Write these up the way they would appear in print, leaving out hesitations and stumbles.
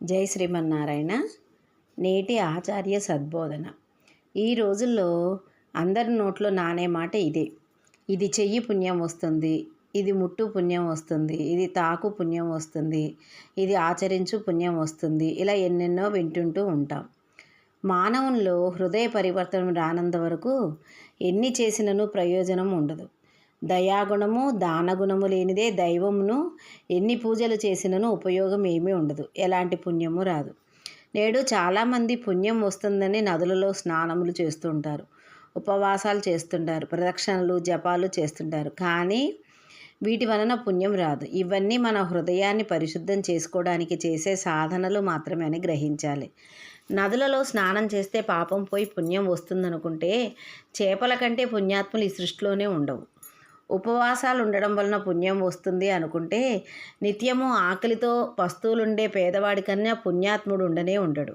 జై శ్రీమన్నారాయణ. నేటి ఆచార్య సద్బోధన. ఈ రోజుల్లో అందరి నోట్లో నానే మాట ఇదే. ఇది చెయ్యి పుణ్యం వస్తుంది, ఇది ముట్టు పుణ్యం వస్తుంది, ఇది తాకు పుణ్యం వస్తుంది, ఇది ఆచరించు పుణ్యం వస్తుంది. ఇలా ఎన్నెన్నో వింటుంటూ ఉంటాం. మానవుల్లో హృదయ పరివర్తనం రానంత వరకు ఎన్ని చేసినను ప్రయోజనం ఉండదు. దయాగుణము దానగుణము లేనిదే దైవమును ఎన్ని పూజలు చేసినను ఉపయోగం ఏమీ ఉండదు, ఎలాంటి పుణ్యము రాదు. నేడు చాలామంది పుణ్యం వస్తుందని నదులలో స్నానములు చేస్తుంటారు, ఉపవాసాలు చేస్తుంటారు, ప్రదక్షిణలు జపాలు చేస్తుంటారు. కానీ వీటి వలన పుణ్యం రాదు. ఇవన్నీ మన హృదయాన్ని పరిశుద్ధం చేసుకోవడానికి చేసే సాధనలు మాత్రమే అని గ్రహించాలి. నదులలో స్నానం చేస్తే పాపం పోయి పుణ్యం వస్తుందనుకుంటే చేపల కంటే పుణ్యాత్ములు ఈ సృష్టిలోనే ఉండవు. ఉపవాసాలు ఉండడం వలన పుణ్యం వస్తుంది అనుకుంటే నిత్యము ఆకలితో పస్తులుండే పేదవాడి కన్నా పుణ్యాత్ముడు ఉండనే ఉండడు.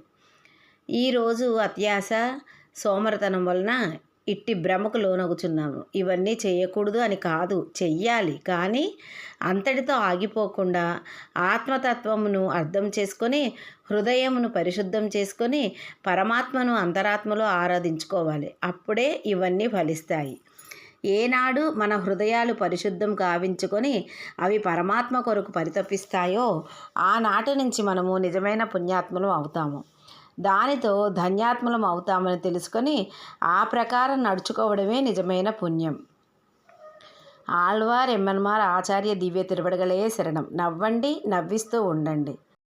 ఈరోజు అత్యాశ సోమరతనం వలన ఇట్టి భ్రమకు లోనగుచున్నాము. ఇవన్నీ చేయకూడదు అని కాదు, చెయ్యాలి. కానీ అంతటితో ఆగిపోకుండా ఆత్మతత్వమును అర్థం చేసుకొని హృదయమును పరిశుద్ధం చేసుకొని పరమాత్మను అంతరాత్మలో ఆరాధించుకోవాలి. అప్పుడే ఇవన్నీ ఫలిస్తాయి. ఏనాడు మన హృదయాలు పరిశుద్ధం కావించుకొని అవి పరమాత్మ కొరకు పరితపిస్తాయో ఆనాటి నుంచి మనము నిజమైన పుణ్యాత్మలం అవుతాము. దానితో ధన్యాత్మలం అవుతామని తెలుసుకొని ఆ ప్రకారం నడుచుకోవడమే నిజమైన పుణ్యం. ఆళ్వార్ ఎమ్మన్మార్ ఆచార్య దివ్య తిరువడిగలే శరణం. నవ్వండి, నవ్విస్తూ ఉండండి.